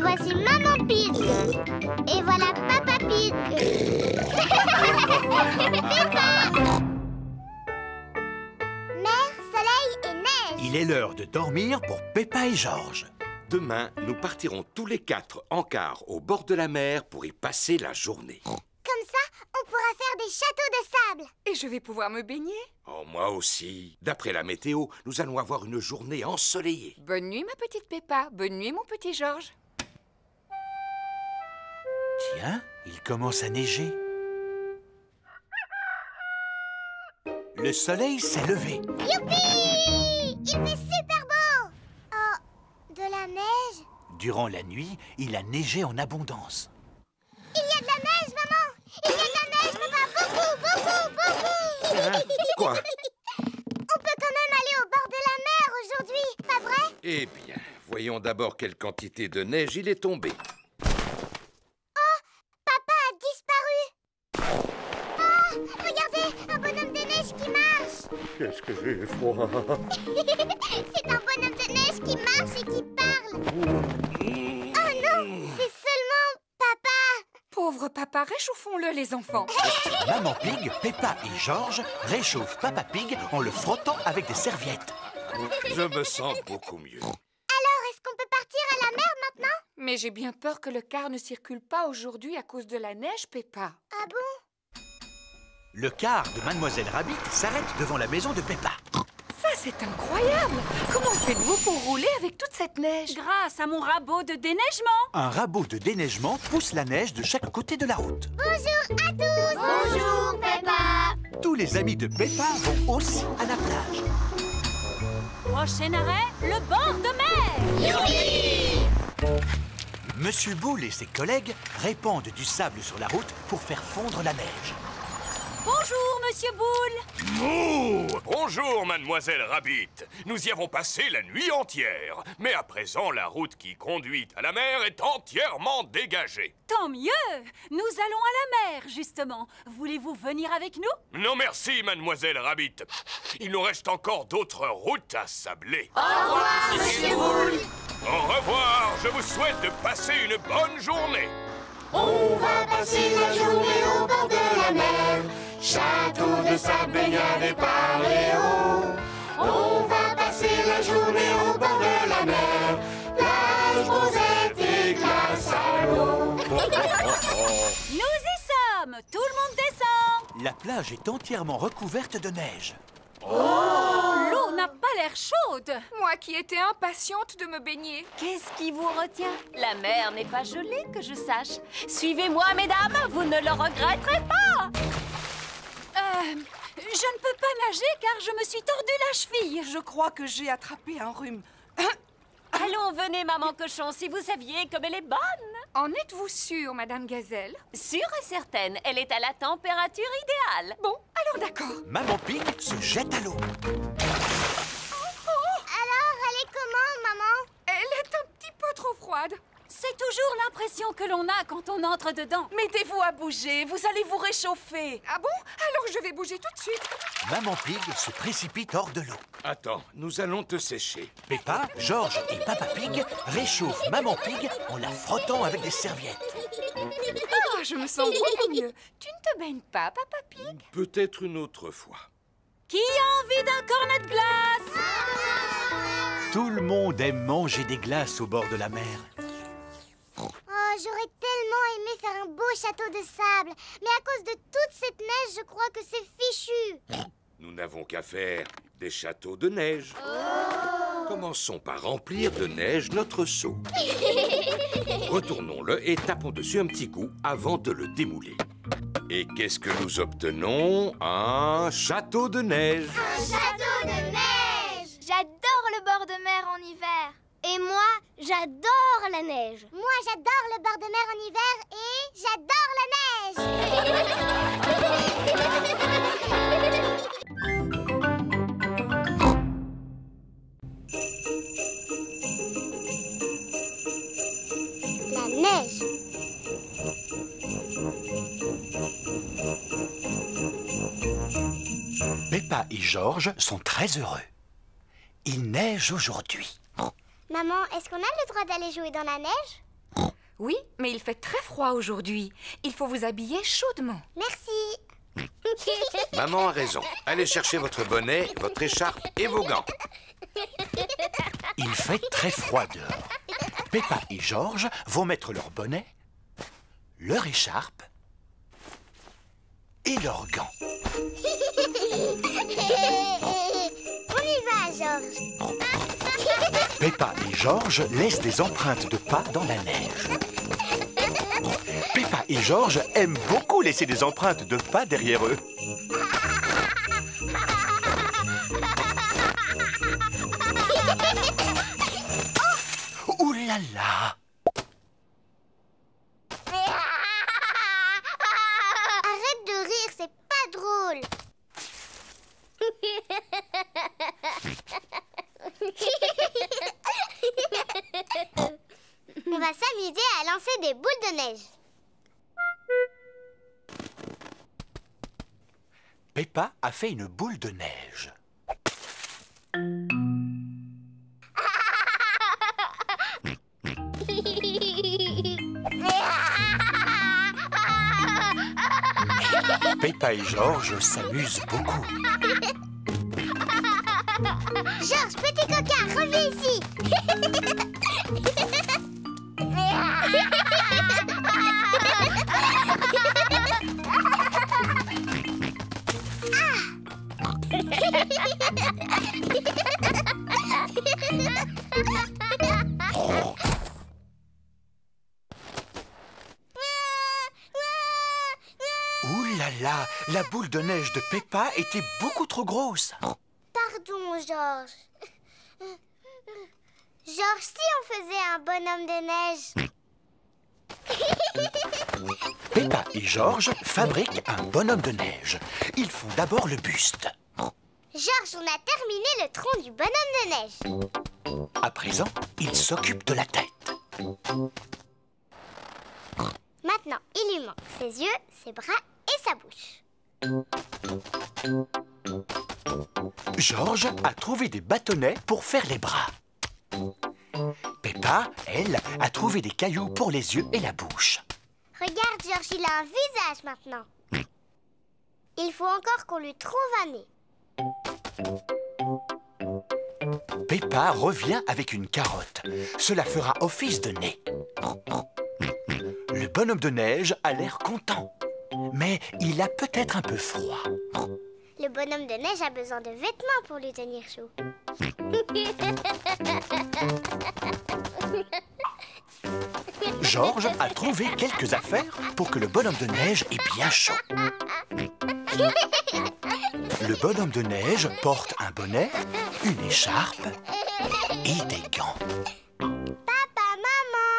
Voici Maman Pig. Et voilà Papa Pig. Peppa. Mer, soleil et neige. Il est l'heure de dormir pour Peppa et Georges. Demain, nous partirons tous les 4 en car au bord de la mer pour y passer la journée. Comme ça, on pourra faire des châteaux de sable. Et je vais pouvoir me baigner. Oh, moi aussi. D'après la météo, nous allons avoir une journée ensoleillée. Bonne nuit, ma petite Peppa. Bonne nuit, mon petit Georges. Tiens, il commence à neiger. Le soleil s'est levé. Youpi! Il fait super beau. Oh, de la neige? Durant la nuit, il a neigé en abondance. Il y a de la neige, maman! Il y a de la neige, papa! Beaucoup! Quoi? On peut quand même aller au bord de la mer aujourd'hui, pas vrai? Eh bien, voyons d'abord quelle quantité de neige il est tombé. Oh! Papa a disparu! Oh! Regardez! Un bonhomme de neige qui marche! Qu'est-ce que j'ai froid? C'est un bonhomme de neige qui marche et qui parle! Oh non! C'est seulement papa! Pauvre papa, réchauffons-le, les enfants. Maman Pig, Peppa et Georges réchauffent Papa Pig en le frottant avec des serviettes. Je me sens beaucoup mieux. Alors, est-ce qu'on peut partir à la mer maintenant? Mais j'ai bien peur que le car ne circule pas aujourd'hui à cause de la neige, Peppa. Ah bon? Le car de Mademoiselle Rabbit s'arrête devant la maison de Peppa. Ça, c'est incroyable! Comment faites-vous pour rouler avec toute cette neige? Grâce à mon rabot de déneigement. Un rabot de déneigement pousse la neige de chaque côté de la route. Bonjour à tous! Bonjour, Peppa! Tous les amis de Peppa vont aussi à la plage. Prochain arrêt, le bord de mer. Youpi! Monsieur Boule et ses collègues répandent du sable sur la route pour faire fondre la neige. Bonjour, Monsieur Boule. Mouh! Bonjour, Mademoiselle Rabbit. Nous y avons passé la nuit entière. Mais à présent, la route qui conduit à la mer est entièrement dégagée. Tant mieux. Nous allons à la mer, justement. Voulez-vous venir avec nous? Non merci, Mademoiselle Rabbit. Il nous reste encore d'autres routes à sabler. Au revoir, Monsieur Boule! Au revoir. Je vous souhaite de passer une bonne journée. On va passer la journée au bord de la mer. Château de sable, baignade et paléo. On va passer la journée au bord de la mer. Plage, rosette et glace à l'eau. Nous y sommes. Tout le monde descend. La plage est entièrement recouverte de neige. L'eau n'a pas l'air chaude. Moi qui étais impatiente de me baigner. Qu'est-ce qui vous retient? La mer n'est pas gelée, que je sache. Suivez-moi, mesdames, vous ne le regretterez pas. Je ne peux pas nager car je me suis tordu la cheville. Je crois que j'ai attrapé un rhume. Allons, venez, maman cochon, si vous saviez comme elle est bonne. En êtes-vous sûre, Madame Gazelle? Sûre et certaine, elle est à la température idéale. Bon, alors d'accord. Maman Pig se jette à l'eau. Alors, elle est comment, maman? Elle est un petit peu trop froide. C'est toujours l'impression que l'on a quand on entre dedans. Mettez-vous à bouger, vous allez vous réchauffer. Ah bon? Alors je vais bouger tout de suite. Maman Pig se précipite hors de l'eau. Attends, nous allons te sécher. Peppa, Georges et Papa Pig réchauffent Maman Pig en la frottant avec des serviettes. Oh, je me sens beaucoup mieux. Tu ne te baignes pas, Papa Pig? Peut-être une autre fois. Qui a envie d'un cornet de glace? Tout le monde aime manger des glaces au bord de la mer. Oh, j'aurais tellement aimé faire un beau château de sable. Mais à cause de toute cette neige, je crois que c'est fichu. Nous n'avons qu'à faire des châteaux de neige. Commençons par remplir de neige notre seau. Retournons-le et tapons dessus un petit coup avant de le démouler. Et qu'est-ce que nous obtenons? Un château de neige. Un château de neige! J'adore le bord de mer en hiver. Et moi, j'adore la neige. Moi, j'adore le bord de mer en hiver et j'adore la neige. La neige. Peppa et Georges sont très heureux. Il neige aujourd'hui. Maman, est-ce qu'on a le droit d'aller jouer dans la neige? Oui, mais il fait très froid aujourd'hui. Il faut vous habiller chaudement. Merci. Maman a raison. Allez chercher votre bonnet, votre écharpe et vos gants. Il fait très froid dehors. Peppa et George vont mettre leur bonnet, leur écharpe et leurs gants. On y va, George. Peppa et George laissent des empreintes de pas dans la neige. Peppa et George aiment beaucoup laisser des empreintes de pas derrière eux. Ouh là là! Arrête de rire, c'est pas drôle. On va s'amuser à lancer des boules de neige. Peppa a fait une boule de neige. Peppa et George s'amusent beaucoup. George, petit coquin, reviens ici. Ouh là là, la boule de neige de Peppa était beaucoup trop grosse. Pardon, George. George, si on faisait un bonhomme de neige. Peppa et George fabriquent un bonhomme de neige. Ils font d'abord le buste. George, on a terminé le tronc du bonhomme de neige. À présent, ils s'occupent de la tête. Maintenant, il lui manque ses yeux, ses bras et sa bouche. George a trouvé des bâtonnets pour faire les bras. Peppa, elle, a trouvé des cailloux pour les yeux et la bouche. Regarde, George, il a un visage maintenant. Il faut encore qu'on lui trouve un nez. Peppa revient avec une carotte. Cela fera office de nez. Le bonhomme de neige a l'air content. Mais il a peut-être un peu froid. Le bonhomme de neige a besoin de vêtements pour lui tenir chaud. George a trouvé quelques affaires pour que le bonhomme de neige ait bien chaud. Le bonhomme de neige porte un bonnet, une écharpe et des gants. Papa,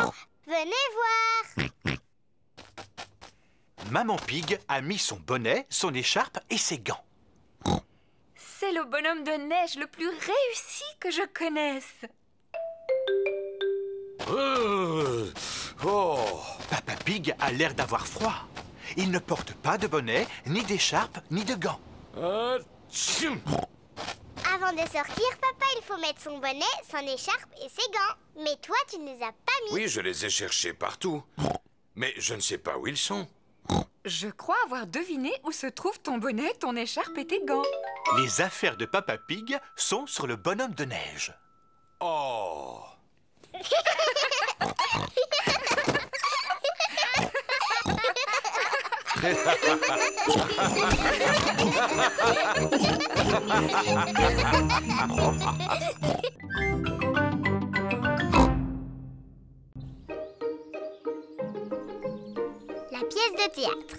maman, venez voir. Maman Pig a mis son bonnet, son écharpe et ses gants. C'est le bonhomme de neige le plus réussi que je connaisse. Papa Pig a l'air d'avoir froid. Il ne porte pas de bonnet, ni d'écharpe, ni de gants. Avant de sortir, papa, il faut mettre son bonnet, son écharpe et ses gants. Mais toi, tu ne les as pas mis. Oui, je les ai cherchés partout. Mais je ne sais pas où ils sont. Je crois avoir deviné où se trouvent ton bonnet, ton écharpe et tes gants. Les affaires de Papa Pig sont sur le bonhomme de neige. Oh! La pièce de théâtre.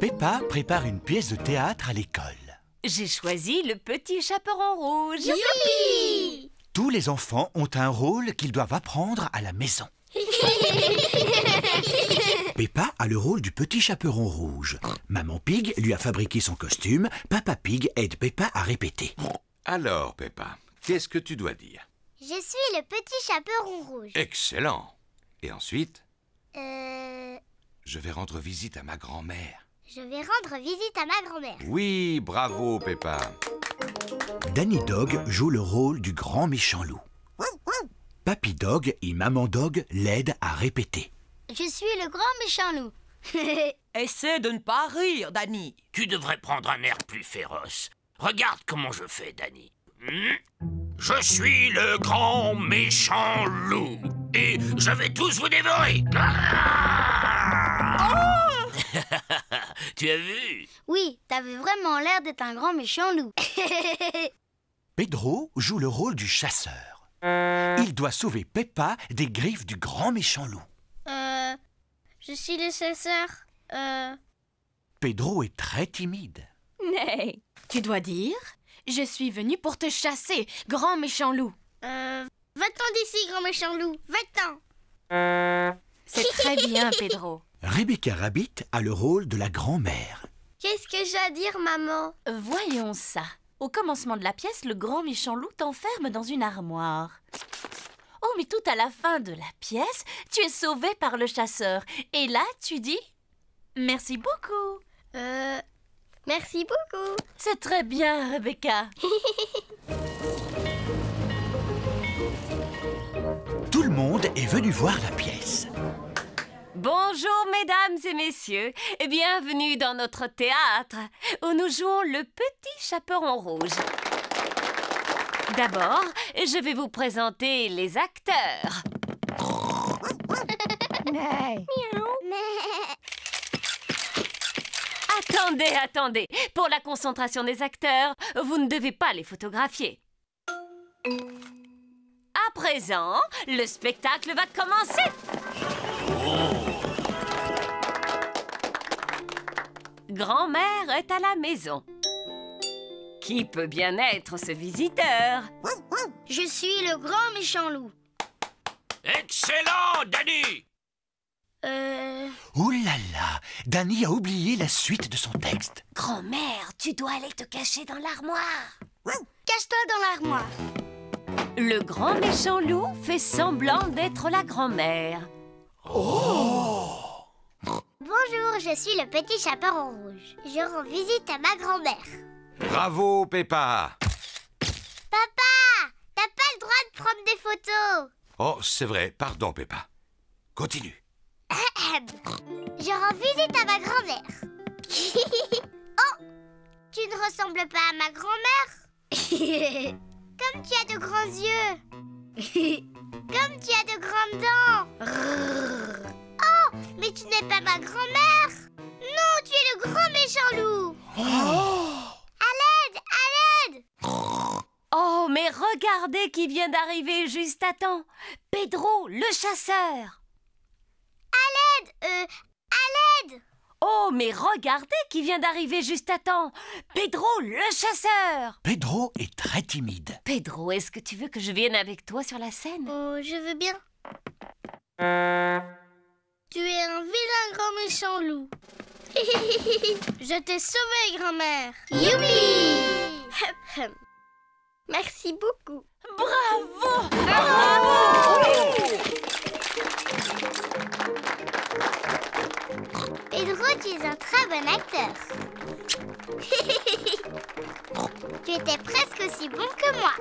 Peppa prépare une pièce de théâtre à l'école. J'ai choisi le petit chaperon rouge. Youpi! Tous les enfants ont un rôle qu'ils doivent apprendre à la maison. Peppa a le rôle du petit chaperon rouge. Maman Pig lui a fabriqué son costume. Papa Pig aide Peppa à répéter. Alors, Peppa, qu'est-ce que tu dois dire? Je suis le petit chaperon rouge. Excellent! Et ensuite, Je je vais rendre visite à ma grand-mère. vais rendre visite à ma grand-mère. Oui, bravo, Peppa. Danny Dog joue le rôle du grand méchant loup. Papy Dog et Maman Dog l'aident à répéter. je suis le grand méchant loup. Essaie de ne pas rire, Danny. Tu devrais prendre un air plus féroce. Regarde comment je fais, Danny. Je suis le grand méchant loup. Et je vais tous vous dévorer. Tu as vu? Oui, t'avais vraiment l'air d'être un grand méchant loup. Pedro joue le rôle du chasseur. Il doit sauver Peppa des griffes du grand méchant loup. Je suis le chasseur. Pedro est très timide. Nay, tu dois dire « Je suis venu pour te chasser, grand méchant loup ». Va-t'en d'ici, grand méchant loup. Va-t'en. C'est très bien, Pedro. Rebecca Rabbit a le rôle de la grand-mère. Qu'est-ce que j'ai à dire, maman? Voyons ça. Au commencement de la pièce, le grand méchant loup t'enferme dans une armoire. Oh, mais tout à la fin de la pièce, tu es sauvé par le chasseur. Et là, tu dis « Merci beaucoup ». Merci beaucoup. C'est très bien, Rebecca. Tout le monde est venu voir la pièce. Bonjour, mesdames et messieurs. Et bienvenue dans notre théâtre, où nous jouons le Petit Chaperon Rouge. D'abord, je vais vous présenter les acteurs. Attendez. Pour la concentration des acteurs, vous ne devez pas les photographier. À présent, le spectacle va commencer. Grand-mère est à la maison. Qui peut bien être ce visiteur? Je suis le grand méchant loup. Excellent, Danny! Ouh là là, Danny a oublié la suite de son texte. Grand-mère, tu dois aller te cacher dans l'armoire. Cache-toi dans l'armoire. Le grand méchant loup fait semblant d'être la grand-mère. Bonjour, je suis le petit chaperon rouge. Je rends visite à ma grand-mère. Bravo, Peppa. Papa, t'as pas le droit de prendre des photos. Oh, c'est vrai. Pardon, Peppa. Continue. Je rends visite à ma grand-mère. Oh, tu ne ressembles pas à ma grand-mère. Comme tu as de grands yeux. Comme tu as de grandes dents. Oh, mais tu n'es pas ma grand-mère. Non, tu es le grand méchant loup. À l'aide, à l'aide. Oh, mais regardez qui vient d'arriver juste à temps. Pedro, le chasseur. À l'aide. Oh, mais regardez qui vient d'arriver juste à temps. Pedro, le chasseur. Pedro est très timide. Pedro, est-ce que tu veux que je vienne avec toi sur la scène? Oh, je veux bien. Tu es un vilain grand méchant loup. Je t'ai sauvé, grand-mère. Youpi! Merci beaucoup. Bravo! Pedro, tu es un très bon acteur. Tu étais presque aussi bon que moi.